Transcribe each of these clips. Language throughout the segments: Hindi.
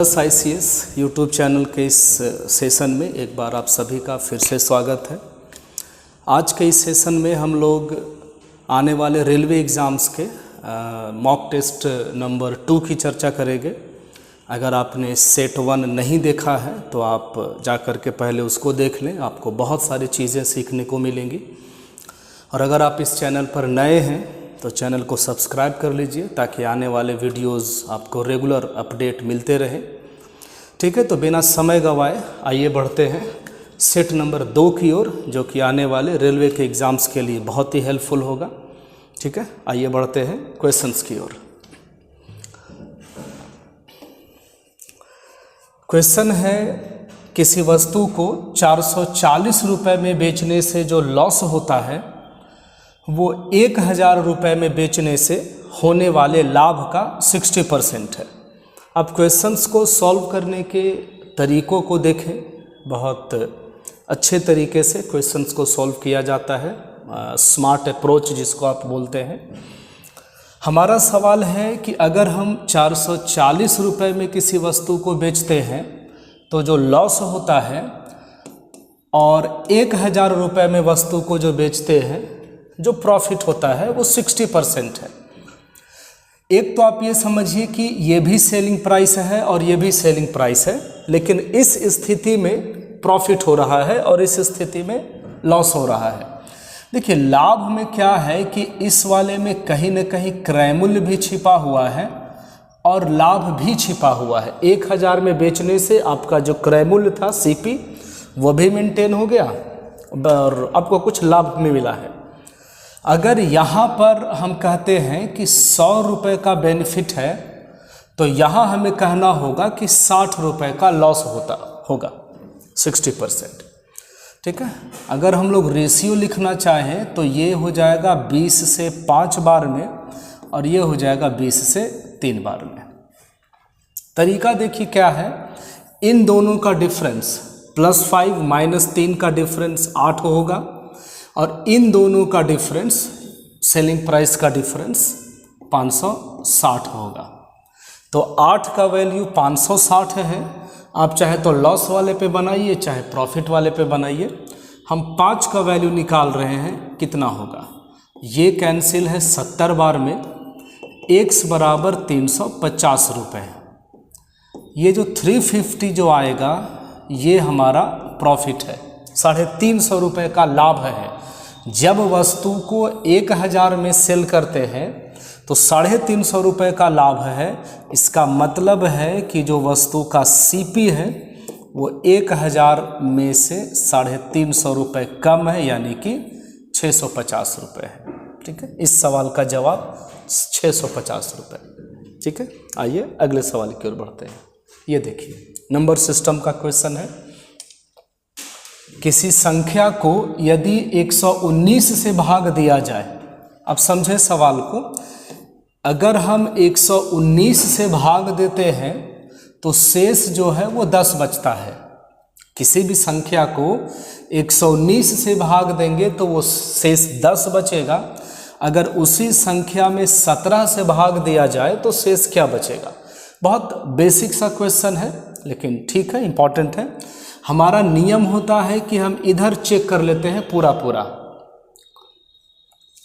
ICS यूट्यूब चैनल के इस सेशन में एक बार आप सभी का फिर से स्वागत है। आज के इस सेशन में हम लोग आने वाले रेलवे एग्ज़ाम्स के मॉक टेस्ट नंबर 2 की चर्चा करेंगे। अगर आपने सेट 1 नहीं देखा है तो आप जा कर के पहले उसको देख लें, आपको बहुत सारी चीज़ें सीखने को मिलेंगी। और अगर आप इस चैनल पर नए हैं तो चैनल को सब्सक्राइब कर लीजिए ताकि आने वाले वीडियोस आपको रेगुलर अपडेट मिलते रहे। ठीक है, तो बिना समय गंवाए आइए बढ़ते हैं सेट नंबर 2 की ओर, जो कि आने वाले रेलवे के एग्ज़ाम्स के लिए बहुत ही हेल्पफुल होगा। ठीक है, आइए बढ़ते हैं क्वेश्चंस की ओर। क्वेश्चन है, किसी वस्तु को 440 रुपये में बेचने से जो लॉस होता है वो 1000 रुपये में बेचने से होने वाले लाभ का 60% है। अब क्वेश्चंस को सॉल्व करने के तरीक़ों को देखें, बहुत अच्छे तरीके से क्वेश्चंस को सॉल्व किया जाता है, स्मार्ट अप्रोच जिसको आप बोलते हैं। हमारा सवाल है कि अगर हम 440 रुपये में किसी वस्तु को बेचते हैं तो जो लॉस होता है, और 1000 रुपये में वस्तु को जो बेचते हैं जो प्रॉफिट होता है वो 60% है। एक तो आप ये समझिए कि ये भी सेलिंग प्राइस है और ये भी सेलिंग प्राइस है, लेकिन इस स्थिति में प्रॉफिट हो रहा है और इस स्थिति में लॉस हो रहा है। देखिए, लाभ में क्या है कि इस वाले में कहीं ना कहीं क्रय मूल्य भी छिपा हुआ है और लाभ भी छिपा हुआ है। 1000 में बेचने से आपका जो क्रय मूल्य था CP वो भी मेंटेन हो गया और आपको कुछ लाभ में मिला है। अगर यहाँ पर हम कहते हैं कि 100 रुपये का बेनिफिट है तो यहाँ हमें कहना होगा कि 60 रुपये का लॉस होगा 60%। ठीक है, अगर हम लोग रेशियो लिखना चाहें तो ये हो जाएगा 20 से 5 बार में और ये हो जाएगा 20 से 3 बार में। तरीका देखिए क्या है, इन दोनों का डिफरेंस +5 - 3 का डिफरेंस 8 होगा और इन दोनों का डिफरेंस सेलिंग प्राइस का डिफरेंस 560 होगा। तो 8 का वैल्यू 560 है। आप चाहे तो लॉस वाले पे बनाइए चाहे प्रॉफिट वाले पे बनाइए। हम 5 का वैल्यू निकाल रहे हैं, कितना होगा, ये कैंसिल है 70 बार में, x बराबर 350 रुपये। ये जो 350 जो आएगा ये हमारा प्रॉफिट है, 350 रुपये का लाभ है। जब वस्तु को 1000 में सेल करते हैं तो 350 रुपये का लाभ है। इसका मतलब है कि जो वस्तु का CP है वो 1000 में से 350 रुपये कम है, यानी कि 650 रुपये है। ठीक है, इस सवाल का जवाब 650 रुपये। ठीक है, आइए अगले सवाल की ओर बढ़ते हैं। ये देखिए, नंबर सिस्टम का क्वेश्चन है, किसी संख्या को यदि 119 से भाग दिया जाए। अब समझे सवाल को, अगर हम 119 से भाग देते हैं तो शेष जो है वो 10 बचता है। किसी भी संख्या को 119 से भाग देंगे तो वो शेष 10 बचेगा। अगर उसी संख्या में 17 से भाग दिया जाए तो शेष क्या बचेगा। बहुत बेसिक सा क्वेश्चन है, लेकिन ठीक है, इम्पॉर्टेंट है। हमारा नियम होता है कि हम इधर चेक कर लेते हैं पूरा।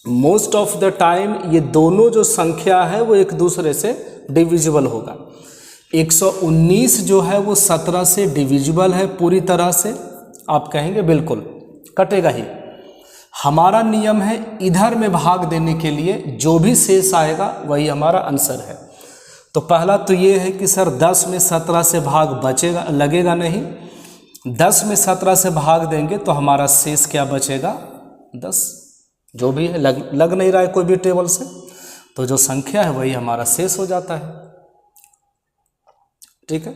मोस्ट ऑफ द टाइम ये दोनों जो संख्या है वो एक दूसरे से डिविजिबल होगा। 119 जो है वो 17 से डिविजिबल है पूरी तरह से, आप कहेंगे बिल्कुल कटेगा ही। हमारा नियम है इधर में भाग देने के लिए जो भी शेष आएगा वही हमारा आंसर है। तो पहला तो ये है कि सर 10 में 17 से भाग बचेगा, लगेगा नहीं। 10 में 17 से भाग देंगे तो हमारा शेष क्या बचेगा, 10। जो भी है लग नहीं रहा है कोई भी टेबल से, तो जो संख्या है वही हमारा शेष हो जाता है। ठीक है,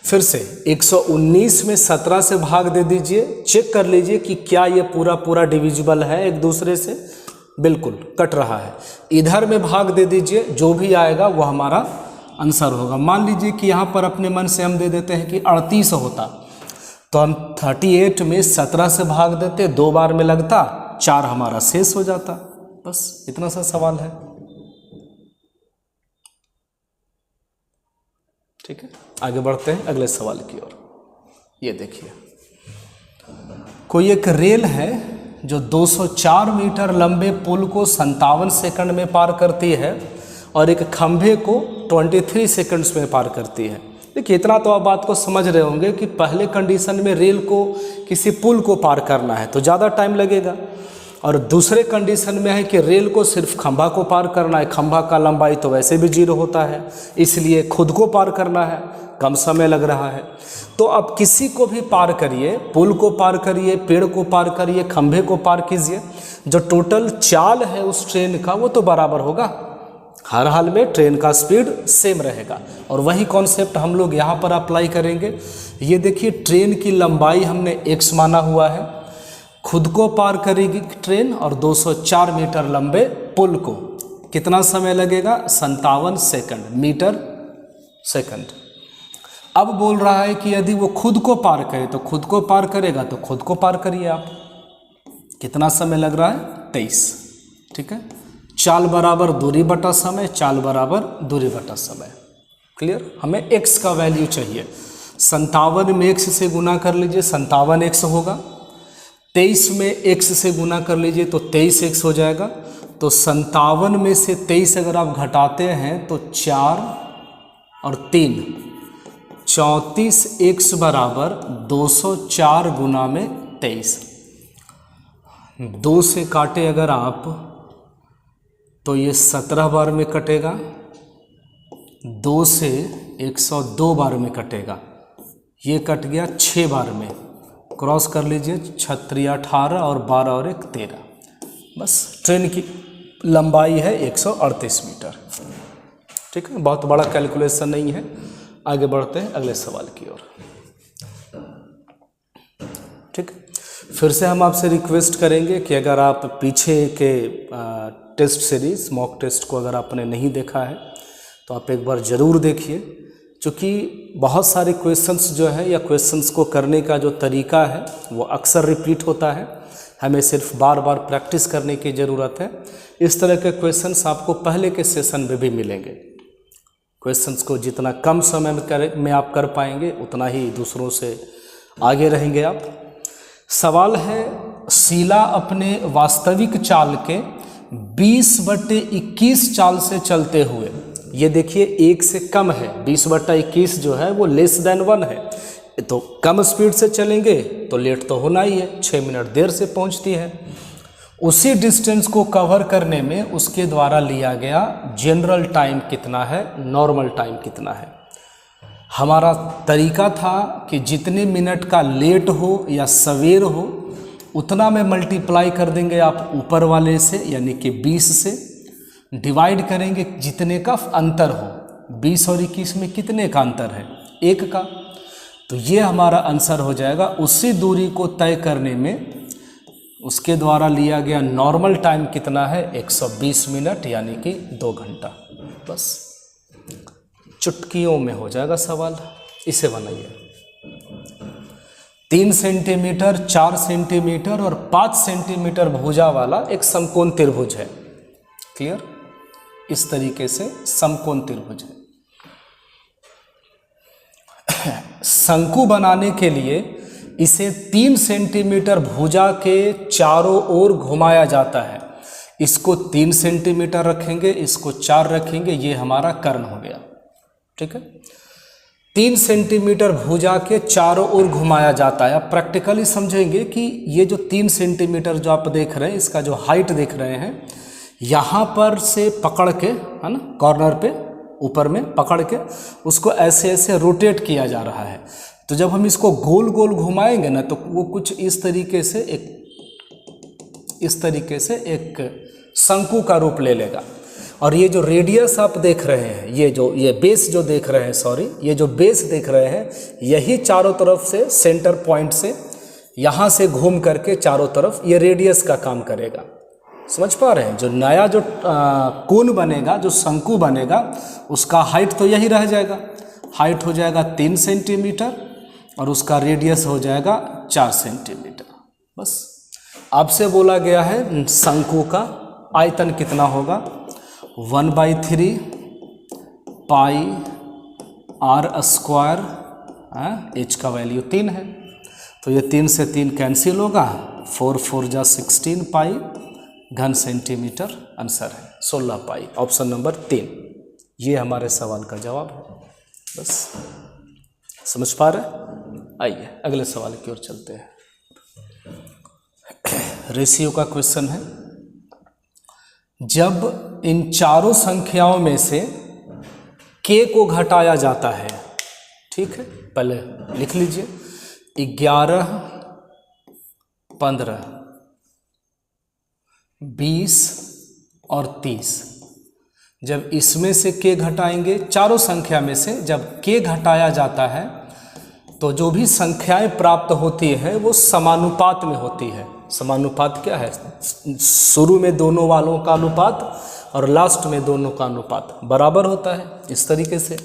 फिर से 119 में 17 से भाग दे दीजिए, चेक कर लीजिए कि क्या ये पूरा डिविजिबल है एक दूसरे से। बिल्कुल कट रहा है। इधर में भाग दे दीजिए, जो भी आएगा वो हमारा आंसर होगा। मान लीजिए कि यहाँ पर अपने मन से हम दे देते हैं कि 38 होता, तो हम 38 में 17 से भाग देते, 2 बार में लगता, 4 हमारा शेष हो जाता। बस इतना सा सवाल है। ठीक है, आगे बढ़ते हैं अगले सवाल की ओर। ये देखिए, कोई एक रेल है जो 204 मीटर लंबे पुल को 57 सेकंड में पार करती है और एक खंभे को 23 सेकंड्स में पार करती है। देखिए, इतना तो आप बात को समझ रहे होंगे कि पहले कंडीशन में रेल को किसी पुल को पार करना है तो ज़्यादा टाइम लगेगा, और दूसरे कंडीशन में है कि रेल को सिर्फ खंभा को पार करना है। खंभा का लंबाई तो वैसे भी 0 होता है, इसलिए खुद को पार करना है, कम समय लग रहा है। तो अब किसी को भी पार करिए, पुल को पार करिए, पेड़ को पार करिए, खंभे को पार कीजिए, जो टोटल चाल है उस ट्रेन का वो तो बराबर होगा। हर हाल में ट्रेन का स्पीड सेम रहेगा, और वही कॉन्सेप्ट हम लोग यहाँ पर अप्लाई करेंगे। ये देखिए, ट्रेन की लंबाई हमने x माना हुआ है, खुद को पार करेगी ट्रेन, और 204 मीटर लंबे पुल को कितना समय लगेगा? 57 सेकंड, मीटर सेकंड। अब बोल रहा है कि यदि वो खुद को पार करे तो खुद को पार करेगा, तो खुद को पार करिए आप। कितना समय लग रहा है? 23। ठीक है, चाल बराबर दूरी बटा समय, चाल बराबर दूरी बटा समय। क्लियर? हमें x का वैल्यू चाहिए। 57 में x से गुना कर लीजिए, 57x होगा। 23 में x से गुना कर लीजिए तो 23x हो जाएगा। तो 57 में से 23 अगर आप घटाते हैं तो 4 और 3, 34x बराबर 204 गुना में 23। 2 से काटे अगर आप तो ये 17 बार में कटेगा, 2 से 102 बार में कटेगा, ये कट गया 6 बार में। क्रॉस कर लीजिए, 6 18 और 12 और 1 13। बस ट्रेन की लंबाई है 138 मीटर। ठीक है, बहुत बड़ा कैलकुलेशन नहीं है। आगे बढ़ते हैं अगले सवाल की ओर। ठीक है, फिर से हम आपसे रिक्वेस्ट करेंगे कि अगर आप पीछे के टेस्ट सीरीज मॉक टेस्ट को अगर आपने नहीं देखा है तो आप एक बार ज़रूर देखिए, क्योंकि बहुत सारे क्वेश्चंस जो है या क्वेश्चंस को करने का जो तरीका है वो अक्सर रिपीट होता है। हमें सिर्फ बार बार प्रैक्टिस करने की ज़रूरत है। इस तरह के क्वेश्चंस आपको पहले के सेशन में भी मिलेंगे। क्वेश्चंस को जितना कम समय में आप कर पाएंगे उतना ही दूसरों से आगे रहेंगे आप। सवाल है, शीला अपने वास्तविक चाल के 20/21 चाल से चलते हुए, ये देखिए 1 से कम है, 20/21 जो है वो लेस देन 1 है, तो कम स्पीड से चलेंगे तो लेट तो होना ही है, 6 मिनट देर से पहुंचती है। उसी डिस्टेंस को कवर करने में उसके द्वारा लिया गया जनरल टाइम कितना है, नॉर्मल टाइम कितना है। हमारा तरीका था कि जितने मिनट का लेट हो या सवेर हो उतना में मल्टीप्लाई कर देंगे आप ऊपर वाले से, यानी कि 20 से डिवाइड करेंगे जितने का अंतर हो। 20 और 21 में कितने का अंतर है? 1 का। तो ये हमारा आंसर हो जाएगा। उसी दूरी को तय करने में उसके द्वारा लिया गया नॉर्मल टाइम कितना है? 120 मिनट, यानी कि 2 घंटा। बस चुटकियों में हो जाएगा सवाल। इसे बनाइए। 3 सेंटीमीटर, 4 सेंटीमीटर और 5 सेंटीमीटर भुजा वाला एक समकोण त्रिभुज है। क्लियर? इस तरीके से समकोण त्रिभुज है। शंकु बनाने के लिए इसे 3 सेंटीमीटर भुजा के चारों ओर घुमाया जाता है। इसको 3 सेंटीमीटर रखेंगे, इसको 4 रखेंगे, ये हमारा कर्ण हो गया। ठीक है, 3 सेंटीमीटर भुजा के चारों ओर घुमाया जाता है। आप प्रैक्टिकली समझेंगे कि ये जो 3 सेंटीमीटर जो आप देख रहे हैं, इसका जो हाइट देख रहे हैं, यहाँ पर से पकड़ के, है ना, कॉर्नर पे ऊपर में पकड़ के उसको ऐसे ऐसे रोटेट किया जा रहा है। तो जब हम इसको गोल गोल घुमाएंगे ना तो वो कुछ इस तरीके से एक शंकु का रूप ले लेगा। और ये जो रेडियस आप देख रहे हैं, ये बेस जो देख रहे हैं, ये जो बेस देख रहे हैं, यही चारों तरफ से सेंटर पॉइंट से यहाँ से घूम करके चारों तरफ ये रेडियस का काम करेगा। समझ पा रहे हैं? जो नया जो कोण बनेगा, जो शंकु बनेगा, उसका हाइट तो यही रह जाएगा। हाइट हो जाएगा 3 सेंटीमीटर और उसका रेडियस हो जाएगा 4 सेंटीमीटर। बस आपसे बोला गया है शंकु का आयतन कितना होगा? 1/3 पाई आर स्क्वायर, एच का वैल्यू 3 है, तो ये 3 से 3 कैंसिल होगा, 4 4 जा 16 पाई घन सेंटीमीटर आंसर है 16 पाई। ऑप्शन नंबर 3 ये हमारे सवाल का जवाब है। बस समझ पा रहे? आइए अगले सवाल की ओर चलते हैं। रेशियो का क्वेश्चन है, जब इन चारों संख्याओं में से k को घटाया जाता है, ठीक है, पहले लिख लीजिए 11, 15, 20 और 30। जब इसमें से k घटाएंगे, चारों संख्या में से जब k घटाया जाता है तो जो भी संख्याएं प्राप्त होती है वो समानुपात में होती है। समानुपात क्या है? शुरू में दोनों वालों का अनुपात और लास्ट में दोनों का अनुपात बराबर होता है। इस तरीके से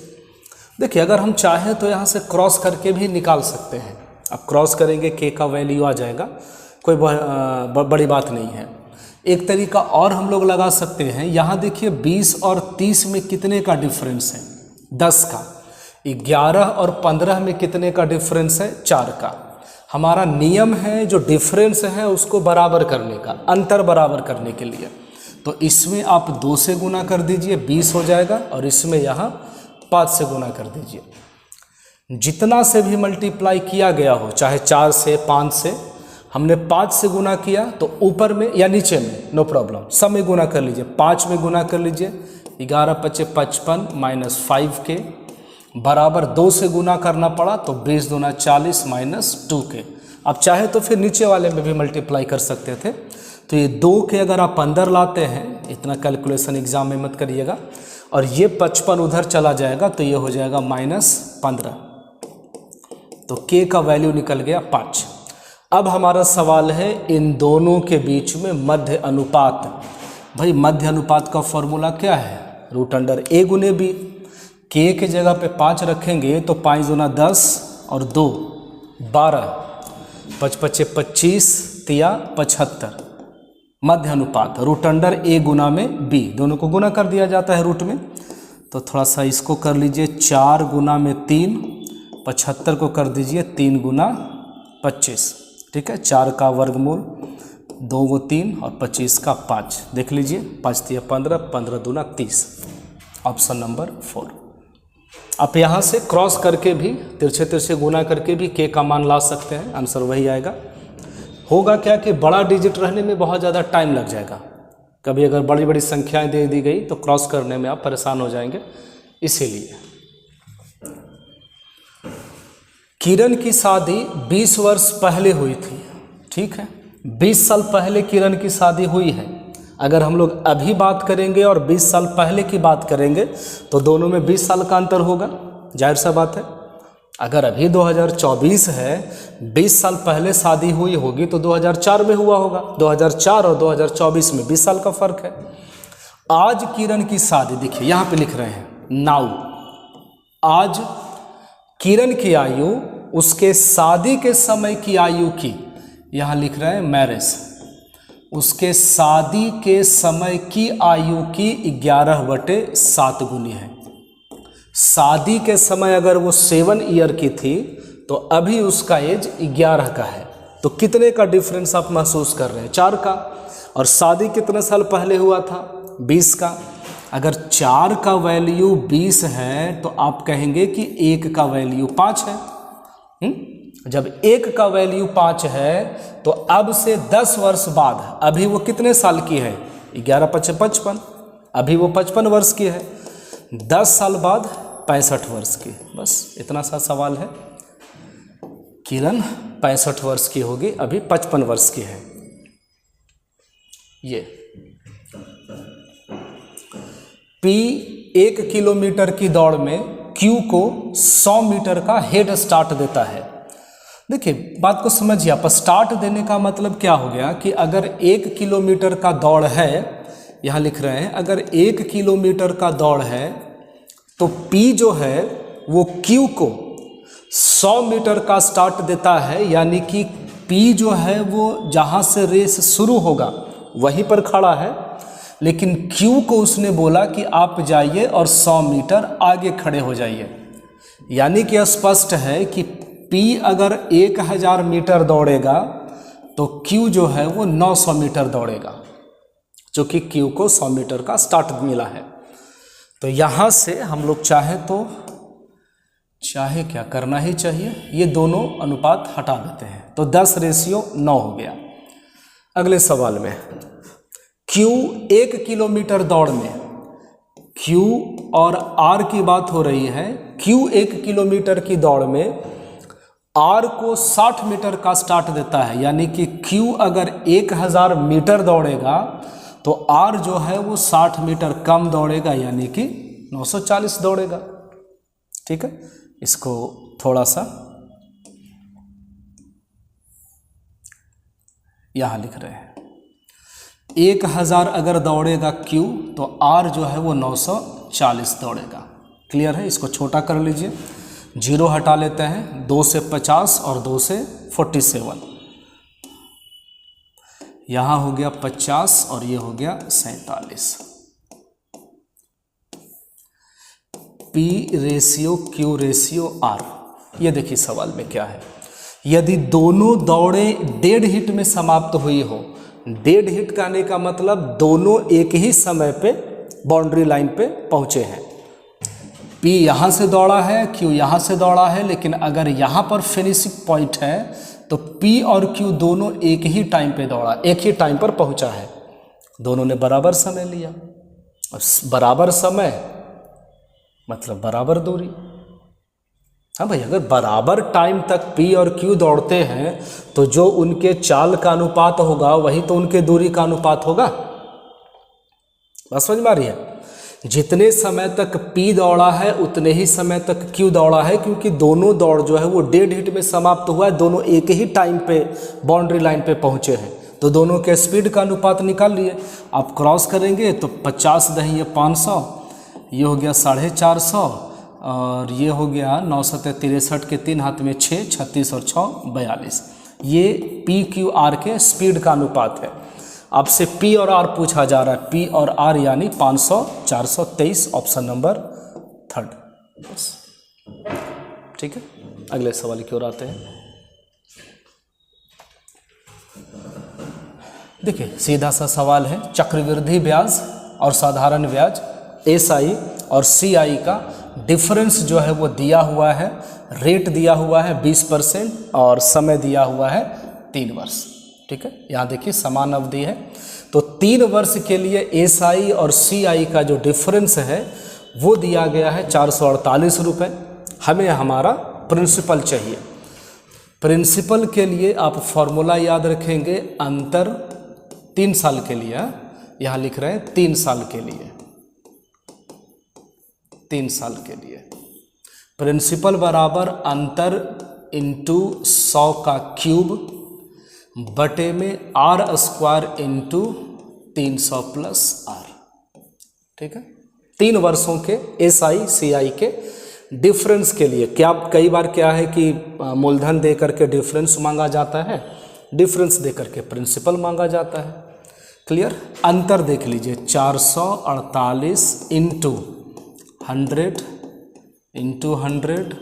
देखिए, अगर हम चाहें तो यहाँ से क्रॉस करके भी निकाल सकते हैं। अब क्रॉस करेंगे k का वैल्यू आ जाएगा, कोई बड़ी बात नहीं है। एक तरीका और हम लोग लगा सकते हैं, यहाँ देखिए 20 और 30 में कितने का डिफरेंस है? 10 का। 11 और 15 में कितने का डिफरेंस है? 4 का। हमारा नियम है जो डिफरेंस है उसको बराबर करने का, अंतर बराबर करने के लिए। तो इसमें आप 2 से गुना कर दीजिए, 20 हो जाएगा, और इसमें यहाँ 5 से गुना कर दीजिए। जितना से भी मल्टीप्लाई किया गया हो, चाहे 4 से 5 से, हमने 5 से गुना किया तो ऊपर में या नीचे में नो प्रॉब्लम, सब में गुना कर लीजिए। 5 में गुना कर लीजिए, 11 × 5 = 55 माइनस 5k बराबर 2 से गुना करना पड़ा तो 20 दूना 40 माइनस 2k। अब चाहे तो फिर नीचे वाले में भी मल्टीप्लाई कर सकते थे। तो ये 2 के अगर आप अंदर लाते हैं, इतना कैलकुलेशन एग्जाम में मत करिएगा, और ये 55 उधर चला जाएगा तो ये हो जाएगा -15, तो k का वैल्यू निकल गया 5। अब हमारा सवाल है इन दोनों के बीच में मध्य अनुपात। भाई मध्य अनुपात का फॉर्मूला क्या है? √a × b। k के जगह पे 5 रखेंगे तो 5 दूना 10 और 2 12, 5 × 5 = 25, 3 75। मध्य अनुपात √a गुना में b, दोनों को गुना कर दिया जाता है रूट में। तो थोड़ा सा इसको कर लीजिए, 4 गुना में 3, 75 को कर दीजिए 3 गुना 25, ठीक है। 4 का वर्गमूल, 2 को 3 और 25 का 5, देख लीजिए 5 × 3 = 15, 15 दूना 30। Option number 4। आप यहाँ से क्रॉस करके भी, तिरछे तिरछे गुना करके भी k का मान ला सकते हैं, आंसर वही आएगा। होगा क्या कि बड़ा डिजिट रहने में बहुत ज़्यादा टाइम लग जाएगा। कभी अगर बड़ी बड़ी संख्याएं दे दी गई तो क्रॉस करने में आप परेशान हो जाएंगे। इसीलिए किरण की शादी 20 वर्ष पहले हुई थी, ठीक है। 20 साल पहले किरण की शादी हुई है। अगर हम लोग अभी बात करेंगे और 20 साल पहले की बात करेंगे तो दोनों में 20 साल का अंतर होगा, जाहिर सा बात है। अगर अभी 2024 है, 20 साल पहले शादी हुई होगी तो 2004 में हुआ होगा। 2004 और 2024 में 20 साल का फर्क है। आज किरण की शादी, देखिए यहाँ पे लिख रहे हैं नाउ, आज किरण की आयु उसके शादी के समय की आयु की, यहाँ लिख रहे हैं मैरिज, उसके शादी के समय की आयु की 11/7 गुनी है। शादी के समय अगर वो 7 ईयर की थी तो अभी उसका एज 11 का है। तो कितने का डिफरेंस आप महसूस कर रहे हैं? 4 का। और शादी कितने साल पहले हुआ था? 20 का। अगर 4 का वैल्यू 20 है तो आप कहेंगे कि 1 का वैल्यू 5 है। जब 1 का वैल्यू 5 है तो अब से 10 वर्ष बाद अभी वो कितने साल की है? 11 × 5 = 55, अभी वो 55 वर्ष की है। 10 साल बाद 65 वर्ष की। बस इतना सा सवाल है। किरण 65 वर्ष की होगी, अभी 55 वर्ष की है। ये P 1 किलोमीटर की दौड़ में Q को 100 मीटर का हेड स्टार्ट देता है। देखिए बात को समझिए आप, स्टार्ट देने का मतलब क्या हो गया कि अगर 1 किलोमीटर का दौड़ है, यहाँ लिख रहे हैं अगर 1 किलोमीटर का दौड़ है तो P जो है वो Q को 100 मीटर का स्टार्ट देता है, यानी कि P जो है वो जहाँ से रेस शुरू होगा वहीं पर खड़ा है, लेकिन Q को उसने बोला कि आप जाइए और 100 मीटर आगे खड़े हो जाइए। यानी कि स्पष्ट है कि P अगर 1000 मीटर दौड़ेगा तो Q जो है वो 900 मीटर दौड़ेगा, जो कि Q को 100 मीटर का स्टार्ट मिला है। तो यहाँ से हम लोग चाहे क्या करना ही चाहिए, ये दोनों अनुपात हटा देते हैं, तो 10:9 हो गया। अगले सवाल में Q 1 किलोमीटर दौड़ में, Q और R की बात हो रही है। Q 1 किलोमीटर की दौड़ में R को 60 मीटर का स्टार्ट देता है, यानी कि Q अगर 1000 मीटर दौड़ेगा तो R जो है वो 60 मीटर कम दौड़ेगा, यानी कि 940 दौड़ेगा। ठीक है, इसको थोड़ा सा यहाँ लिख रहे हैं। 1000 अगर दौड़ेगा Q तो R जो है वो 940 दौड़ेगा। क्लियर है? इसको छोटा कर लीजिए, 0 हटा लेते हैं, 2 से 50 और 2 से 47, यहाँ हो गया 50 और ये हो गया 47। P ratio Q ratio R। ये देखिए सवाल में क्या है, यदि दोनों दौड़ें डेड हिट में समाप्त हुई हो। डेड हिट कहने का मतलब दोनों एक ही समय पे बाउंड्री लाइन पे पहुंचे हैं। P यहाँ से दौड़ा है, Q यहाँ से दौड़ा है, लेकिन अगर यहाँ पर फिनिशिंग पॉइंट है तो P और Q दोनों एक ही टाइम पे दौड़ा, एक ही टाइम पर पहुंचा है, दोनों ने बराबर समय लिया। बराबर समय मतलब बराबर दूरी। हाँ भाई, अगर बराबर टाइम तक P और Q दौड़ते हैं तो जो उनके चाल का अनुपात होगा वही तो उनके दूरी का अनुपात होगा। बात समझ में आ रही है? जितने समय तक P दौड़ा है उतने ही समय तक Q दौड़ा है, क्योंकि दोनों दौड़ जो है वो डेड हिट में समाप्त हुआ है, दोनों एक ही टाइम पे बाउंड्री लाइन पे पहुंचे हैं, तो दोनों के स्पीड का अनुपात निकाल लिए। आप क्रॉस करेंगे तो 50 दही 500, ये हो गया 450, और ये हो गया 9 सत्ते 63 के 3 हाथ में 6, 36 और 6 42। ये P Q R के स्पीड का अनुपात है। आपसे P और R पूछा जा रहा है, P और R यानी 500, 423, ऑप्शन नंबर 3। ठीक है, अगले सवाल की ओर आते हैं। देखिए सीधा सा सवाल है, चक्रवृद्धि ब्याज और साधारण ब्याज SI और CI का डिफरेंस जो है वो दिया हुआ है, रेट दिया हुआ है 20% और समय दिया हुआ है 3 वर्ष। ठीक है, यहाँ देखिए समान अवधि है, तो 3 वर्ष के लिए SI और CI का जो डिफरेंस है वो दिया गया है 448 रुपये। हमें हमारा प्रिंसिपल चाहिए। प्रिंसिपल के लिए आप फॉर्मूला याद रखेंगे, अंतर 3 साल के लिए, यहाँ लिख रहे हैं 3 साल के लिए, 3 साल के लिए प्रिंसिपल बराबर अंतर इंटू 100 का क्यूब बटे में R² इंटू 300 प्लस R। ठीक है, 3 वर्षों के SI CI के डिफरेंस के लिए क्या कई बार क्या है कि मूलधन दे करके डिफरेंस मांगा जाता है, डिफरेंस दे करके प्रिंसिपल मांगा जाता है। क्लियर? अंतर देख लीजिए, 448 into 100 into 100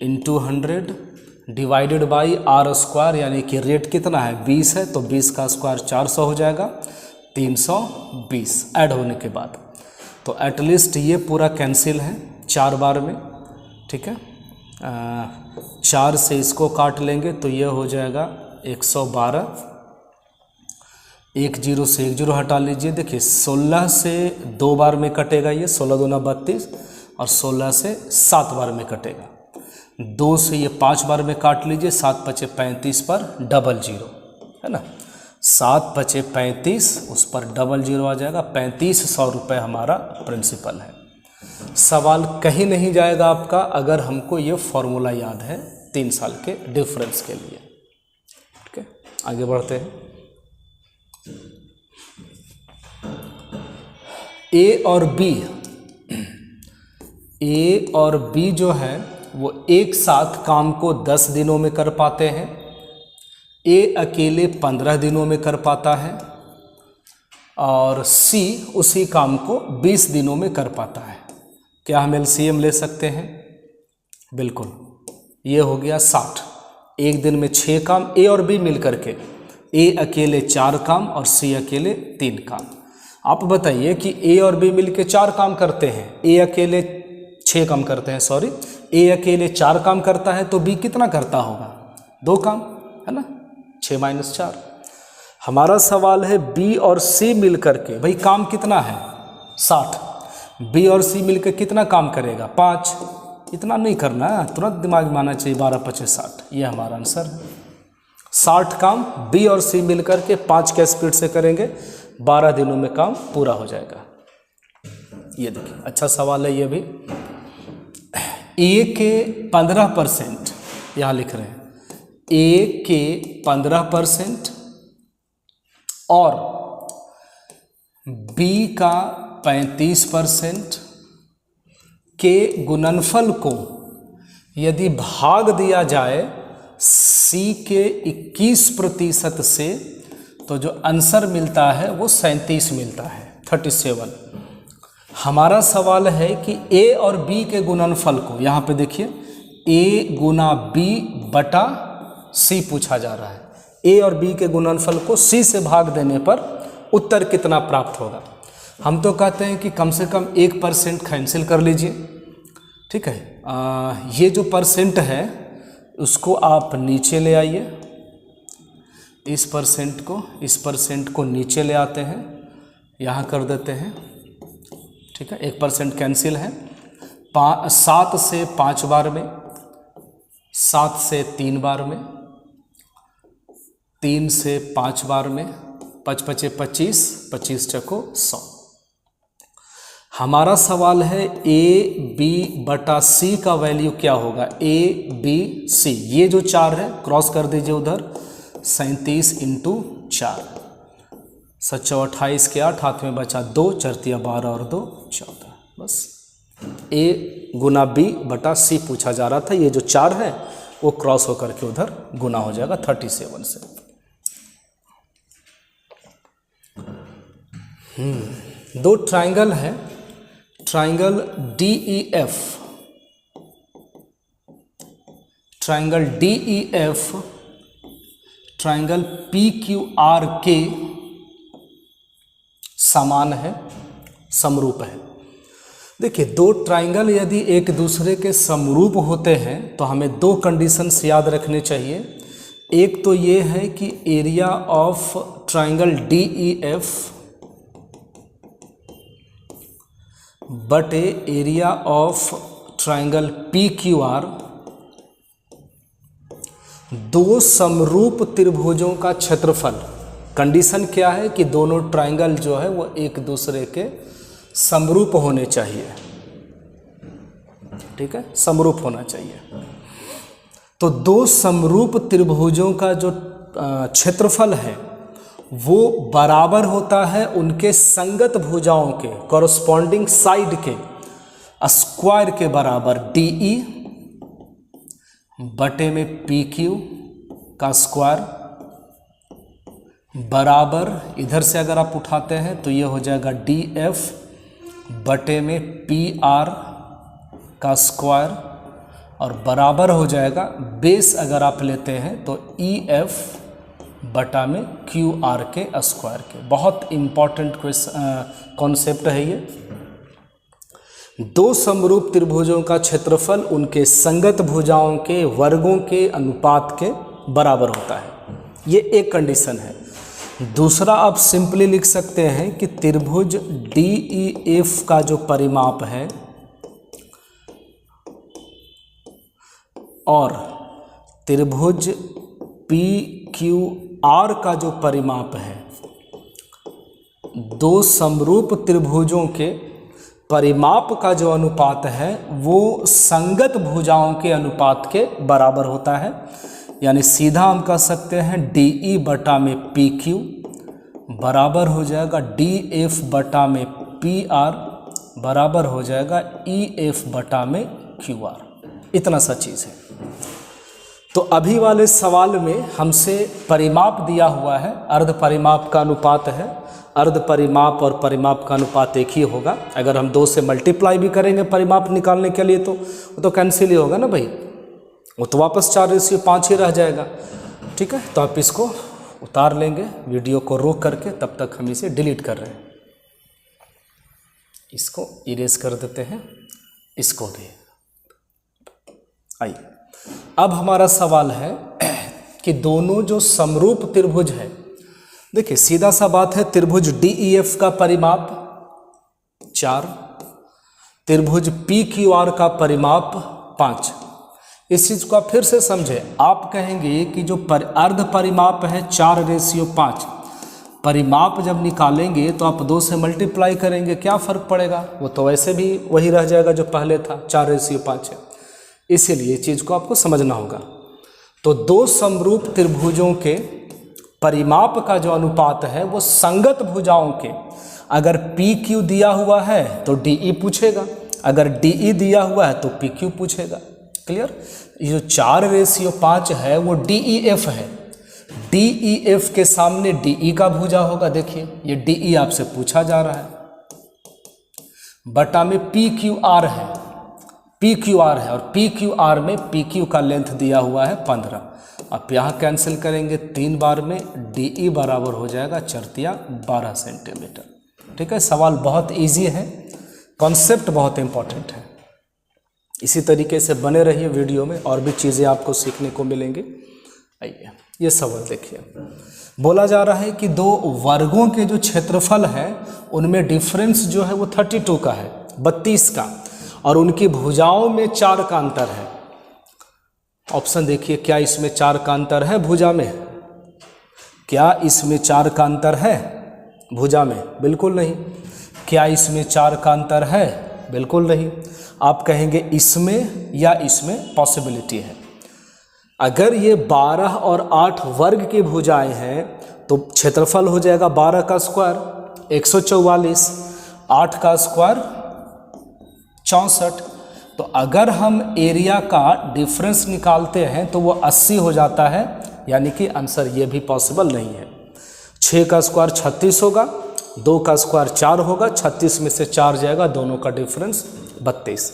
into 100 divided by R², यानी कि रेट कितना है 20 है, तो 20 का स्क्वायर 400 हो जाएगा, 320 ऐड होने के बाद। तो एटलीस्ट ये पूरा कैंसिल है 4 बार में। ठीक है, 4 से इसको काट लेंगे तो ये हो जाएगा 112, 1 0 से 1 0 हटा लीजिए। देखिए 16 से 2 बार में कटेगा, ये 16 दूना 32 और 16 से 7 बार में कटेगा। 2 से ये 5 बार में काट लीजिए, 7 पचे 35 पर 00 है ना, 7 पचे 35 उस पर 00 आ जाएगा। 3500 रुपये हमारा प्रिंसिपल है। सवाल कहीं नहीं जाएगा आपका अगर हमको ये फॉर्मूला याद है 3 साल के डिफरेंस के लिए। ठीक है, आगे बढ़ते हैं। ए और बी जो है वो एक साथ काम को 10 दिनों में कर पाते हैं। ए अकेले 15 दिनों में कर पाता है और सी उसी काम को 20 दिनों में कर पाता है। क्या हम LCM ले सकते हैं? बिल्कुल, ये हो गया 60। एक दिन में 6 काम ए और बी मिल करके, ए अकेले 4 काम और सी अकेले 3 काम। आप बताइए कि ए और बी मिल के 4 काम करते हैं, ए अकेले 6 काम करते हैं, सॉरी, ए अकेले 4 काम करता है तो बी कितना करता होगा? 2 काम, है ना, 6 - 4। हमारा सवाल है बी और सी मिल करके, भाई काम कितना है? 60। बी और सी मिलकर कितना काम करेगा? 5। इतना नहीं करना है, तुरंत दिमाग में आना चाहिए। 12 × 5 = 60, ये हमारा आंसर है। 60 काम बी और सी मिलकर के 5 के स्पीड से करेंगे, 12 दिनों में काम पूरा हो जाएगा। ये देखिए, अच्छा सवाल है ये भी। ए के 15%, यहाँ लिख रहे हैं, ए के 15% और बी का 35% के गुणनफल को यदि भाग दिया जाए सी के 21% से, तो जो आंसर मिलता है वो 37 मिलता है, 37। हमारा सवाल है कि ए और बी के गुणनफल को, यहाँ पे देखिए ए गुना बी बटा सी पूछा जा रहा है। ए और बी के गुणनफल को सी से भाग देने पर उत्तर कितना प्राप्त होगा? हम तो कहते हैं कि कम से कम 1% कैंसिल कर लीजिए, ठीक है। ये जो परसेंट है उसको आप नीचे ले आइए, इस परसेंट को नीचे ले आते हैं, यहाँ कर देते हैं, ठीक है। 1% कैंसिल है। 7 से 5 बार में, 7 से 3 बार में, 3 से 5 बार में, 5 × 5 = 25, 25 × 100। हमारा सवाल है ए बी बटा सी का वैल्यू क्या होगा? ए बी सी, ये जो 4 है क्रॉस कर दीजिए उधर, 37 × 4, 7 × 28 के 8, हाथ में बचा 2, 4 × 12 और 2 = 14। बस ए गुना बी बटा सी पूछा जा रहा था, ये जो 4 है वो क्रॉस होकर के उधर गुना हो जाएगा 37 से। दो ट्राइंगल है, triangle DEF, triangle DEF, triangle PQRK समान है, समरूप है। देखिए, दो ट्राइंगल यदि एक दूसरे के समरूप होते हैं तो हमें 2 कंडीशंस याद रखने चाहिए। एक तो ये है कि एरिया ऑफ ट्राइंगल DEF बटे एरिया ऑफ ट्राइंगल PQR, दो समरूप त्रिभुजों का क्षेत्रफल। कंडीशन क्या है कि दोनों ट्राइंगल जो है वो एक दूसरे के समरूप होने चाहिए, ठीक है, समरूप होना चाहिए। तो दो समरूप त्रिभुजों का जो क्षेत्रफल है वो बराबर होता है उनके संगत भुजाओं के, कॉरस्पॉन्डिंग साइड के स्क्वायर के बराबर, DE बटे में PQ का स्क्वायर बराबर, इधर से अगर आप उठाते हैं तो ये हो जाएगा DF बटे में PR का स्क्वायर, और बराबर हो जाएगा, बेस अगर आप लेते हैं तो EF बटा में QR के स्क्वायर के। बहुत इम्पॉर्टेंट कॉन्सेप्ट है ये। दो समरूप त्रिभुजों का क्षेत्रफल उनके संगत भुजाओं के वर्गों के अनुपात के बराबर होता है, ये एक कंडीशन है। दूसरा, आप सिंपली लिख सकते हैं कि त्रिभुज DEF का जो परिमाप है और त्रिभुज PQR का जो परिमाप है, दो समरूप त्रिभुजों के परिमाप का जो अनुपात है वो संगत भुजाओं के अनुपात के बराबर होता है। यानी सीधा हम कह सकते हैं DE बटा में PQ बराबर हो जाएगा DF बटा में PR बराबर हो जाएगा EF बटा में QR। इतना सा चीज़ है। तो अभी वाले सवाल में हमसे परिमाप दिया हुआ है, अर्ध परिमाप का अनुपात है, अर्ध परिमाप और परिमाप का अनुपात एक ही होगा। अगर हम 2 से मल्टीप्लाई भी करेंगे परिमाप निकालने के लिए तो वो तो कैंसिल ही होगा ना भाई, वो तो वापस 4:5 ही रह जाएगा। ठीक है, तो आप इसको उतार लेंगे, वीडियो को रोक करके, तब तक हम इसे डिलीट कर रहे हैं। इसको इरेज कर देते हैं, इसको भी। आइए, अब हमारा सवाल है कि दोनों जो समरूप त्रिभुज है, देखिए सीधा सा बात है, त्रिभुज DEF का परिमाप 4, त्रिभुज PQR का परिमाप 5। इस चीज को आप फिर से समझें। आप कहेंगे कि जो अर्ध परिमाप है 4:5, परिमाप जब निकालेंगे तो आप 2 से मल्टीप्लाई करेंगे, क्या फ़र्क पड़ेगा, वो तो वैसे भी वही रह जाएगा जो पहले था, 4:5 है। इसीलिए चीज़ को आपको समझना होगा। तो 2 समरूप त्रिभुजों के परिमाप का जो अनुपात है वो संगत भुजाओं के, अगर PQ दिया हुआ है तो DE पूछेगा, अगर DE दिया हुआ है तो PQ पूछेगा। क्लियर? ये जो 4:5 है वो DEF है। DEF के सामने DE का भुजा होगा, देखिए ये DE आपसे पूछा जा रहा है, बटा में PQR है, PQR है, और PQR में PQ का लेंथ दिया हुआ है 15। आप यहाँ कैंसिल करेंगे 3 बार में, DE बराबर हो जाएगा 4×12 सेंटीमीटर। ठीक है, सवाल बहुत इजी है, कॉन्सेप्ट बहुत इंपॉर्टेंट है। इसी तरीके से बने रहिए वीडियो में, और भी चीज़ें आपको सीखने को मिलेंगी। आइए, ये सवाल देखिए, बोला जा रहा है कि 2 वर्गों के जो क्षेत्रफल है उनमें डिफरेंस जो है वो 32 का है, 32 का, और उनकी भुजाओं में 4 का अंतर है। ऑप्शन देखिए, क्या इसमें 4 का अंतर है भुजा में? क्या इसमें 4 का अंतर है भुजा में? बिल्कुल नहीं। क्या इसमें 4 का अंतर है? बिल्कुल नहीं। आप कहेंगे इसमें या इसमें पॉसिबिलिटी है। अगर ये 12 और 8 वर्ग की भुजाएं हैं तो क्षेत्रफल हो जाएगा 12 का स्क्वायर 144, 8 का स्क्वायर 64। तो अगर हम एरिया का डिफरेंस निकालते हैं तो वो 80 हो जाता है, यानी कि आंसर ये भी पॉसिबल नहीं है। 6 का स्क्वायर 36 होगा, 2 का स्क्वायर 4 होगा, 36 में से 4 जाएगा, दोनों का डिफरेंस 32।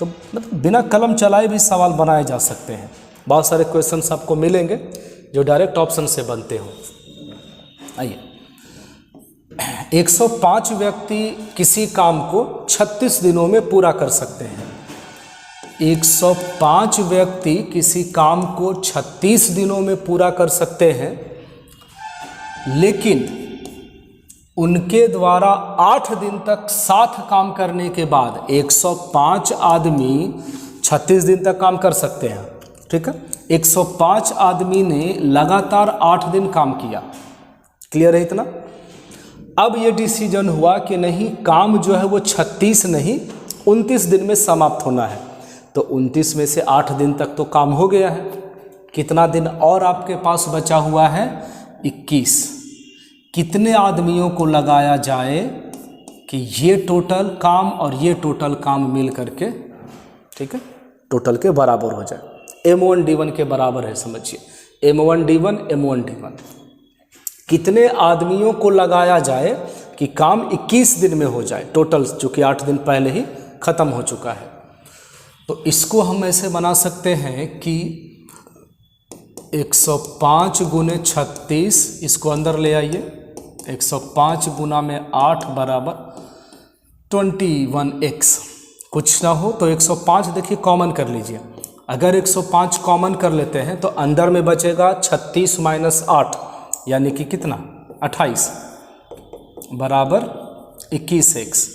तो मतलब बिना कलम चलाए भी सवाल बनाए जा सकते हैं। बहुत सारे क्वेश्चंस आपको मिलेंगे जो डायरेक्ट ऑप्शन से बनते हो। आइए, 105 व्यक्ति किसी काम को 36 दिनों में पूरा कर सकते हैं। 105 व्यक्ति किसी काम को 36 दिनों में पूरा कर सकते हैं, लेकिन उनके द्वारा 8 दिन तक साथ काम करने के बाद 105 आदमी 36 दिन तक काम कर सकते हैं। ठीक है, 105 आदमी ने लगातार 8 दिन काम किया। क्लियर है इतना? अब ये डिसीजन हुआ कि नहीं, काम जो है वो 36 नहीं 29 दिन में समाप्त होना है। तो 29 में से 8 दिन तक तो काम हो गया है। कितना दिन और आपके पास बचा हुआ है? 21। कितने आदमियों को लगाया जाए कि ये टोटल काम और ये टोटल काम मिल करके, ठीक है, टोटल के बराबर हो जाए। M1D1 के बराबर है, समझिए, M1D1 M1D1। कितने आदमियों को लगाया जाए कि काम 21 दिन में हो जाए टोटल, चूँकि 8 दिन पहले ही ख़त्म हो चुका है। तो इसको हम ऐसे बना सकते हैं कि 105 गुने 36, इसको अंदर ले आइए, 105 गुना में 8 बराबर 21x। कुछ ना हो तो 105 देखिए कॉमन कर लीजिए। अगर 105 कॉमन कर लेते हैं तो अंदर में बचेगा 36 माइनस 8, यानी कि कितना? 28 बराबर 21x।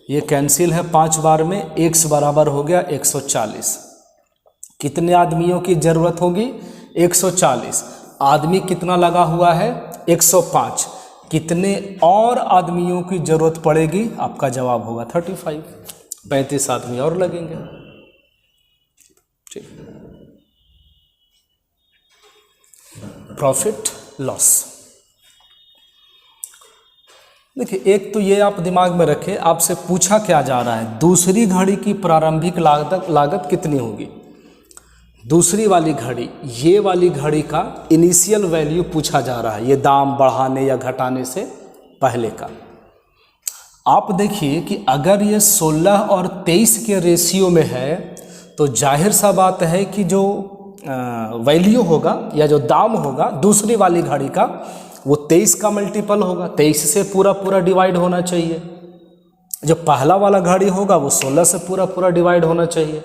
ये कैंसिल है 5 बार में, x बराबर हो गया 140। कितने आदमियों की ज़रूरत होगी? 140। आदमी कितना लगा हुआ है? 105। कितने और आदमियों की ज़रूरत पड़ेगी? आपका जवाब होगा 35। 35 आदमी और लगेंगे। ठीक, प्रॉफिट लॉस। देखिए, एक तो ये आप दिमाग में रखें, आपसे पूछा क्या जा रहा है, दूसरी घड़ी की प्रारंभिक लागत कितनी होगी? दूसरी वाली घड़ी, ये वाली घड़ी का इनिशियल वैल्यू पूछा जा रहा है। ये दाम बढ़ाने या घटाने से पहले का। आप देखिए कि अगर ये 16 और 23 के रेशियो में है तो जाहिर सा बात है कि जो वैल्यू होगा या जो दाम होगा दूसरी वाली घड़ी का वो 23 का मल्टीपल होगा, 23 से पूरा डिवाइड होना चाहिए। जो पहला वाला घड़ी होगा वो 16 से पूरा डिवाइड होना चाहिए।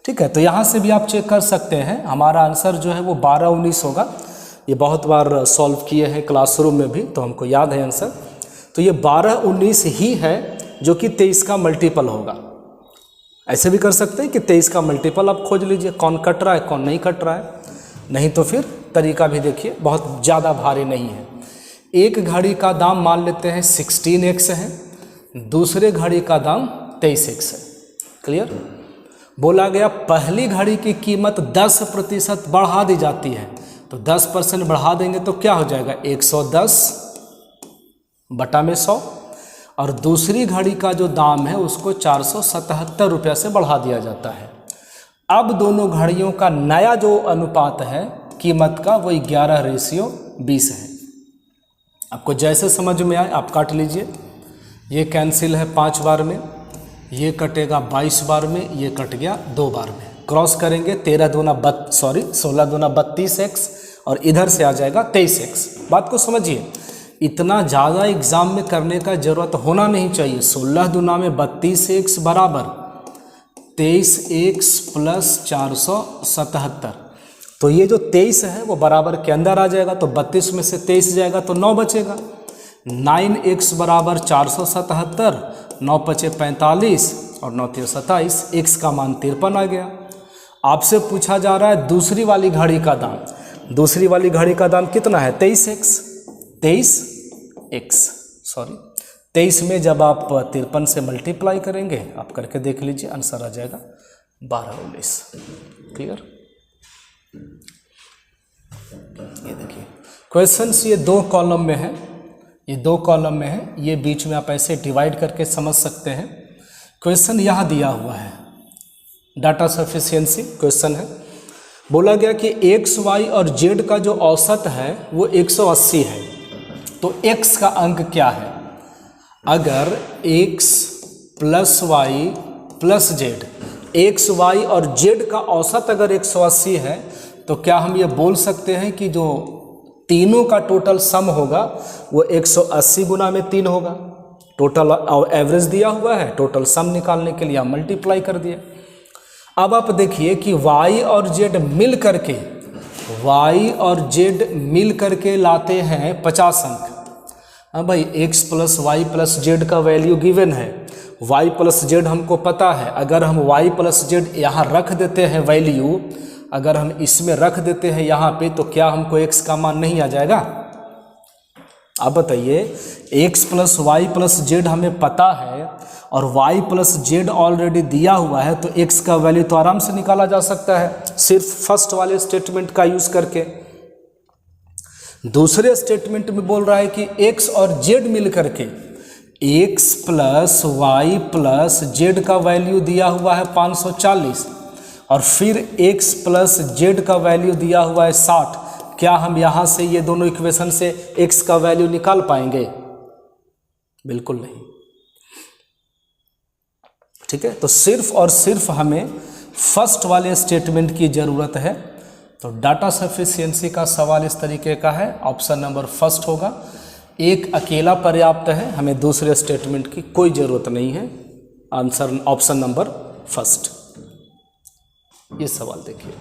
ठीक है, तो यहाँ से भी आप चेक कर सकते हैं। हमारा आंसर जो है वो 12-19 होगा। ये बहुत बार सॉल्व किए हैं क्लासरूम में भी, तो हमको याद है आंसर। तो ये 12-19 ही है जो कि 23 का मल्टीपल होगा। ऐसे भी कर सकते हैं कि 23 का मल्टीपल आप खोज लीजिए, कौन कट रहा है कौन नहीं कट रहा है। नहीं तो फिर तरीका भी देखिए, बहुत ज़्यादा भारी नहीं है। एक घड़ी का दाम मान लेते हैं 16x है, दूसरे घड़ी का दाम 23x है। क्लियर? बोला गया पहली घड़ी की कीमत 10% बढ़ा दी जाती है, तो 10% बढ़ा देंगे तो क्या हो जाएगा 110/100, और दूसरी घड़ी का जो दाम है उसको 477 रुपये से बढ़ा दिया जाता है। अब दोनों घड़ियों का नया जो अनुपात है कीमत का वो 11:20 है। आपको जैसे समझ में आए आप काट लीजिए। ये कैंसिल है 5 बार में, ये कटेगा 22 बार में, ये कट गया 2 बार में। क्रॉस करेंगे 16 दूना 32x और इधर से आ जाएगा 23x। बात को समझिए, इतना ज़्यादा एग्जाम में करने का ज़रूरत होना नहीं चाहिए। 16 दूना में 32x बराबर 23x प्लस 477। तो ये जो 23 है वो बराबर के अंदर आ जाएगा, तो 32 में से 23 जाएगा तो 9 बचेगा। 9x बराबर 477, 9 पचे 45 और 9 3 27, x का मान 53 आ गया। आपसे पूछा जा रहा है दूसरी वाली घड़ी का दाम। दूसरी वाली घड़ी का दाम कितना है 23 में जब आप 53 से मल्टीप्लाई करेंगे, आप करके देख लीजिए, आंसर आ जाएगा 12-19। क्लियर? ये देखिए क्वेश्चंस ये 2 कॉलम में है, ये 2 कॉलम में है, ये बीच में आप ऐसे डिवाइड करके समझ सकते हैं। क्वेश्चन यहाँ दिया हुआ है, डाटा सफिशिएंसी क्वेश्चन है। बोला गया कि x, y और z का जो औसत है वो 180 है, तो x का अंक क्या है? अगर x plus y plus z, x, y और z का औसत अगर 180 है तो क्या हम ये बोल सकते हैं कि जो तीनों का टोटल सम होगा वो 180 गुना में 3 होगा। टोटल एवरेज दिया हुआ है, टोटल सम निकालने के लिए हम मल्टीप्लाई कर दिए। अब आप देखिए कि y और z मिल करके लाते हैं 50 अंक। हाँ भाई, x plus y plus z का वैल्यू गिवन है, y प्लस जेड हमको पता है। अगर हम y प्लस जेड यहाँ रख देते हैं वैल्यू, अगर हम इसमें रख देते हैं यहाँ पे, तो क्या हमको x का मान नहीं आ जाएगा? आप बताइए, x plus y plus z हमें पता है और y प्लस जेड ऑलरेडी दिया हुआ है, तो x का वैल्यू तो आराम से निकाला जा सकता है सिर्फ फर्स्ट वाले स्टेटमेंट का यूज करके। दूसरे स्टेटमेंट में बोल रहा है कि x और z मिल करके x plus y plus z का वैल्यू दिया हुआ है 540 और फिर x प्लस जेड का वैल्यू दिया हुआ है 60। क्या हम यहाँ से ये दोनों इक्वेशन से x का वैल्यू निकाल पाएंगे? बिल्कुल नहीं। ठीक है, तो सिर्फ और सिर्फ हमें फर्स्ट वाले स्टेटमेंट की ज़रूरत है। तो डाटा सफिशिएंसी का सवाल इस तरीके का है, ऑप्शन नंबर फर्स्ट होगा। एक अकेला पर्याप्त है, हमें दूसरे स्टेटमेंट की कोई ज़रूरत नहीं है। Answer option number first. ये सवाल देखिए,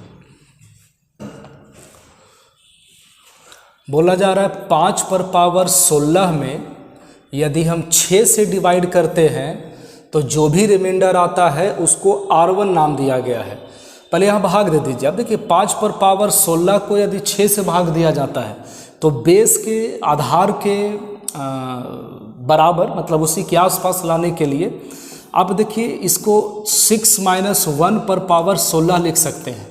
बोला जा रहा है 5 पर पावर 16 में यदि हम 6 से डिवाइड करते हैं तो जो भी रिमाइंडर आता है उसको R1 नाम दिया गया है। पहले यहाँ भाग दे दीजिए। अब देखिए 5 पर पावर 16 को यदि 6 से भाग दिया जाता है तो बेस के आधार के बराबर, मतलब उसी के आसपास लाने के लिए आप देखिए इसको 6 - 1 पर पावर 16 लिख सकते हैं।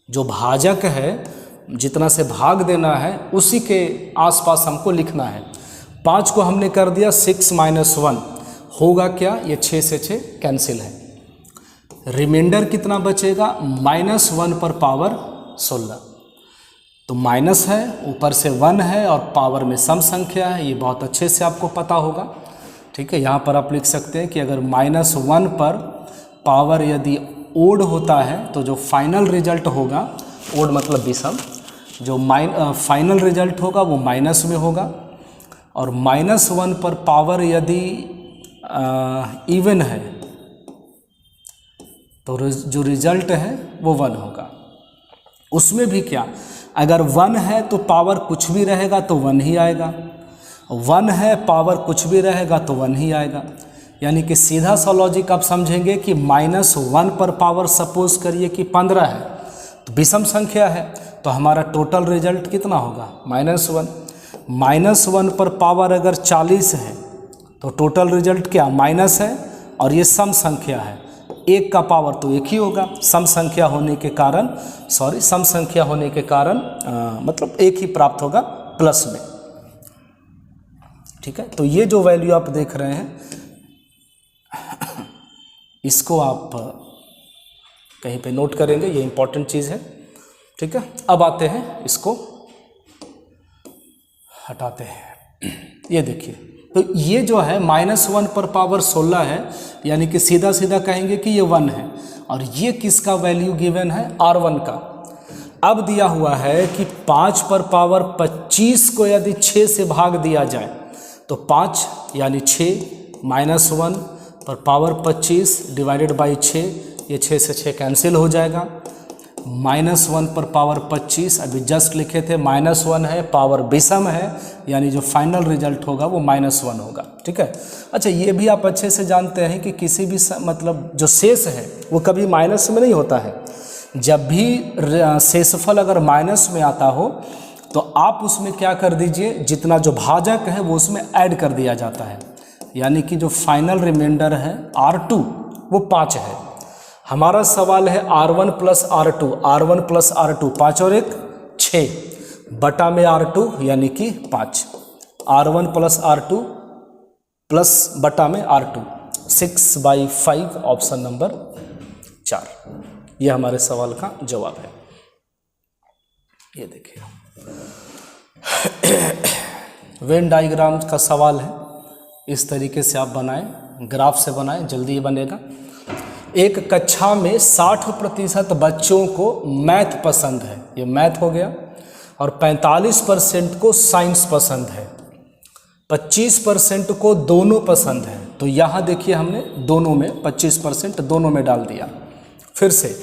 जो भाजक है, जितना से भाग देना है उसी के आसपास हमको लिखना है। 5 को हमने कर दिया 6 - 1, होगा क्या? ये 6 से 6 कैंसिल है। रिमाइंडर कितना बचेगा? -1 पर पावर 16। तो माइनस है, ऊपर से 1 है और पावर में सम संख्या है, ये बहुत अच्छे से आपको पता होगा। ठीक है, यहाँ पर आप लिख सकते हैं कि अगर -1 पर पावर यदि ओड होता है तो जो फाइनल रिजल्ट होगा, ओड मतलब विषम, जो फाइनल रिजल्ट होगा वो माइनस में होगा, और -1 पर पावर यदि इवन है तो जो रिजल्ट है वो 1 होगा। उसमें भी क्या, अगर 1 है तो पावर कुछ भी रहेगा तो 1 ही आएगा, 1 है पावर कुछ भी रहेगा तो 1 ही आएगा। यानी कि सीधा सा लॉजिक आप समझेंगे कि -1 पर पावर सपोज करिए कि 15 है तो विषम संख्या है, तो हमारा टोटल रिजल्ट कितना होगा -1। -1 पर पावर अगर 40 है तो टोटल रिजल्ट क्या माइनस है, और ये सम संख्या है, 1 का पावर तो 1 ही होगा, सम संख्या होने के कारण मतलब 1 ही प्राप्त होगा प्लस में। ठीक है, तो ये जो वैल्यू आप देख रहे हैं इसको आप कहीं पे नोट करेंगे, ये इंपॉर्टेंट चीज़ है। ठीक है, अब आते हैं इसको हटाते हैं। ये देखिए, तो ये जो है -1 पर पावर 16 है, यानी कि सीधा सीधा कहेंगे कि ये 1 है, और ये किसका वैल्यू गिवन है, R1 का। अब दिया हुआ है कि 5 पर पावर 25 को यदि 6 से भाग दिया जाए तो 5 यानी 6 -1 पर पावर 25 डिवाइडेड बाई 6, ये 6 से 6 कैंसिल हो जाएगा। -1 पर पावर 25, अभी जस्ट लिखे थे -1 है, पावर विषम है, यानी जो फाइनल रिजल्ट होगा वो -1 होगा। ठीक है, अच्छा ये भी आप अच्छे से जानते हैं कि किसी भी मतलब जो शेष है वो कभी माइनस में नहीं होता है। जब भी शेषफल अगर माइनस में आता हो तो आप उसमें क्या कर दीजिए, जितना जो भाजक है वो उसमें ऐड कर दिया जाता है, यानी कि जो फाइनल रिमाइंडर है R2 वो 5 है। हमारा सवाल है R1 प्लस R2, 5 और 1 6 बटा में R2 यानी कि 5, R1 प्लस R2 प्लस बटा में R2, 6/5, ऑप्शन नंबर 4, ये हमारे सवाल का जवाब है। ये देखिए वेन डायग्राम का सवाल है, इस तरीके से आप बनाएं, ग्राफ से बनाएं, जल्दी बनेगा। एक कक्षा में 60% बच्चों को मैथ पसंद है, ये मैथ हो गया, और 45% को साइंस पसंद है, 25% को दोनों पसंद है। तो यहाँ देखिए हमने दोनों में 25% दोनों में डाल दिया। फिर से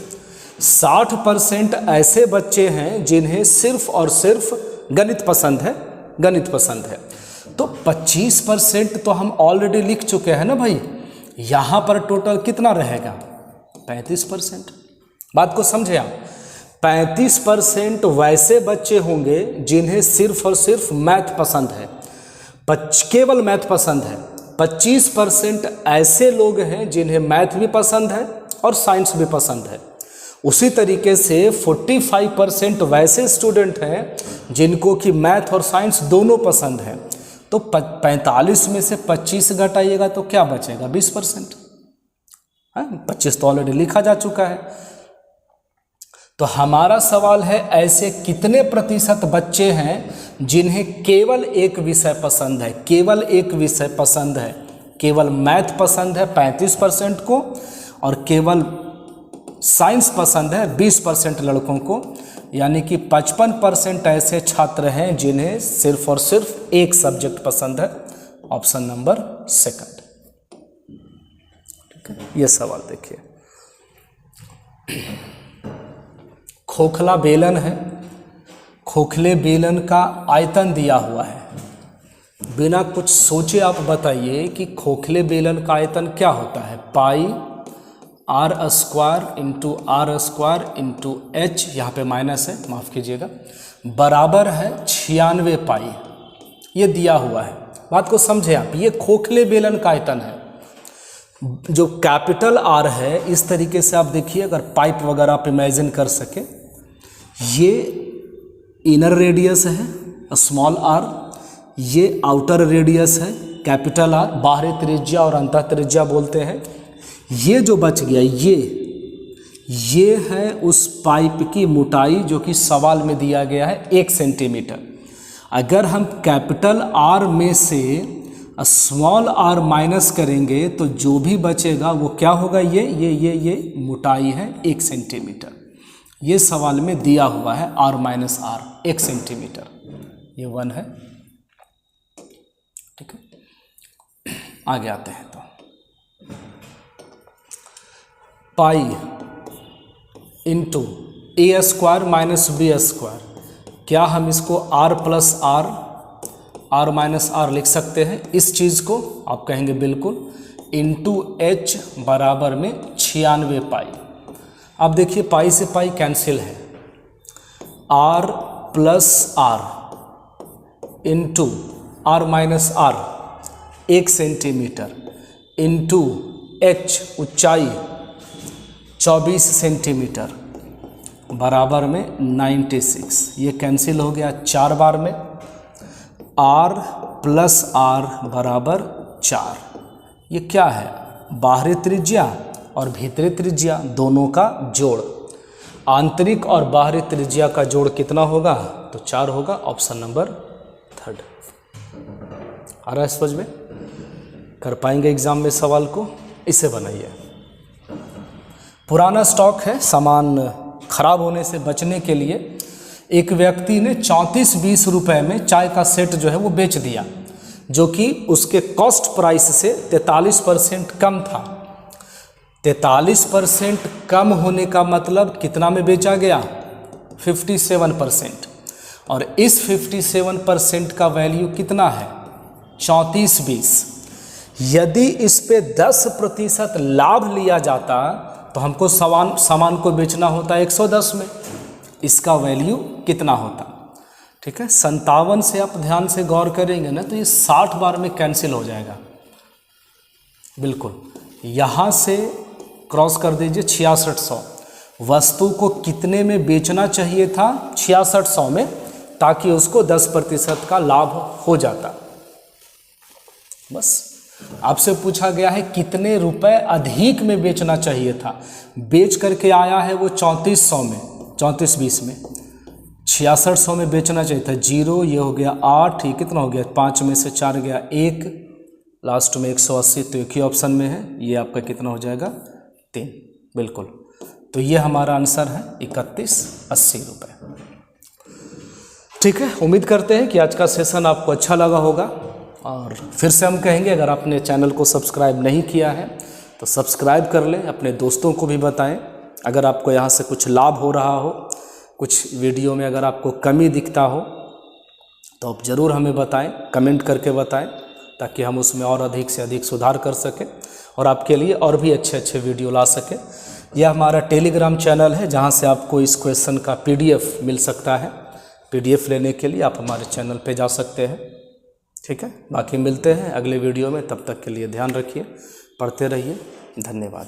60% ऐसे बच्चे हैं जिन्हें सिर्फ और सिर्फ गणित पसंद है, तो 25% तो हम ऑलरेडी लिख चुके हैं ना भाई, यहाँ पर टोटल कितना रहेगा 35%। बात को समझे आप, 35% वैसे बच्चे होंगे जिन्हें सिर्फ और सिर्फ मैथ पसंद है, केवल मैथ पसंद है। 25% ऐसे लोग हैं जिन्हें मैथ भी पसंद है और साइंस भी पसंद है। उसी तरीके से 45% वैसे स्टूडेंट हैं जिनको कि मैथ और साइंस दोनों पसंद है। तो 45 में से 25 घटाइएगा तो क्या बचेगा 20%। 25 तो ऑलरेडी लिखा जा चुका है। तो हमारा सवाल है ऐसे कितने प्रतिशत बच्चे हैं जिन्हें केवल एक विषय पसंद है, केवल एक विषय पसंद है, केवल मैथ पसंद है 35% को, और केवल साइंस पसंद है 20% लड़कों को। यानी कि 55% ऐसे छात्र हैं जिन्हें सिर्फ और सिर्फ एक सब्जेक्ट पसंद है, ऑप्शन नंबर 2। ठीक है, ये सवाल देखिए। खोखला बेलन है, खोखले बेलन का आयतन दिया हुआ है। बिना कुछ सोचे आप बताइए कि खोखले बेलन का आयतन क्या होता है। पाई r² into r² into h, यहाँ पे माइनस है माफ़ कीजिएगा, बराबर है 96 पाई। ये दिया हुआ है, बात को समझे आप। ये खोखले बेलन का आयतन है। जो कैपिटल R है, इस तरीके से आप देखिए, अगर पाइप वगैरह आप इमेजिन कर सके, ये इनर रेडियस है स्मॉल r, ये आउटर रेडियस है कैपिटल R, बाहरी त्रिज्या और अंतः त्रिज्या बोलते हैं। ये जो बच गया ये है उस पाइप की मोटाई जो कि सवाल में दिया गया है 1 सेंटीमीटर। अगर हम कैपिटल आर में से स्मॉल आर माइनस करेंगे तो जो भी बचेगा वो क्या होगा, ये मोटाई है 1 सेंटीमीटर। ये सवाल में दिया हुआ है आर माइनस आर 1 सेंटीमीटर, ये 1 है। ठीक है, आगे आते हैं। तो pi into a square minus b square, क्या हम इसको r plus r minus r लिख सकते हैं? इस चीज़ को आप कहेंगे बिल्कुल, इंटू एच बराबर में 96 पाई। अब देखिए पाई से पाई कैंसिल है, r plus r into r minus r 1 centimetre into h ऊंचाई 24 सेंटीमीटर बराबर में 96। ये कैंसिल हो गया 4 बार में, आर प्लस आर बराबर 4। ये क्या है? बाहरी त्रिज्या और भीतरी त्रिज्या दोनों का जोड़। आंतरिक और बाहरी त्रिज्या का जोड़ कितना होगा? तो 4 होगा। ऑप्शन नंबर 3 आ रहा है समझ में? कर पाएंगे एग्जाम में सवाल को? इसे बनाइए। पुराना स्टॉक है, सामान खराब होने से बचने के लिए एक व्यक्ति ने 34-20 रुपए में चाय का सेट जो है वो बेच दिया, जो कि उसके कॉस्ट प्राइस से 43% कम था। 43% कम होने का मतलब कितना में बेचा गया? 57%। और इस 57% का वैल्यू कितना है? 34-20। यदि इस पे 10% लाभ लिया जाता तो हमको सामान को बेचना होता 110 में, इसका वैल्यू कितना होता? ठीक है, 57 से आप ध्यान से गौर करेंगे ना तो ये 60 बार में कैंसिल हो जाएगा। बिल्कुल, यहाँ से क्रॉस कर दीजिए 6600। वस्तु को कितने में बेचना चाहिए था? 6600 में, ताकि उसको 10% का लाभ हो जाता। बस आपसे पूछा गया है कितने रुपए अधिक में बेचना चाहिए था। बेच करके आया है वो 3400 में, 34-20 में, 6600 में बेचना चाहिए था। 0 ये हो गया 8, ये कितना हो गया? 5 में से 4 गया 1, लास्ट में 180, तो एक ही ऑप्शन में है। ये आपका कितना हो जाएगा? 3। बिल्कुल, तो ये हमारा आंसर है 3180 रुपये। ठीक है, उम्मीद करते हैं कि आज का सेशन आपको अच्छा लगा होगा। और फिर से हम कहेंगे, अगर आपने चैनल को सब्सक्राइब नहीं किया है तो सब्सक्राइब कर लें, अपने दोस्तों को भी बताएं। अगर आपको यहाँ से कुछ लाभ हो रहा हो, कुछ वीडियो में अगर आपको कमी दिखता हो तो आप ज़रूर हमें बताएं, कमेंट करके बताएं, ताकि हम उसमें और अधिक से अधिक सुधार कर सकें और आपके लिए और भी अच्छे अच्छे वीडियो ला सकें। यह हमारा टेलीग्राम चैनल है, जहाँ से आपको इस क्वेश्चन का PDF मिल सकता है। PDF लेने के लिए आप हमारे चैनल पर जा सकते हैं। ठीक है, बाकी मिलते हैं अगले वीडियो में। तब तक के लिए ध्यान रखिए, पढ़ते रहिए। धन्यवाद।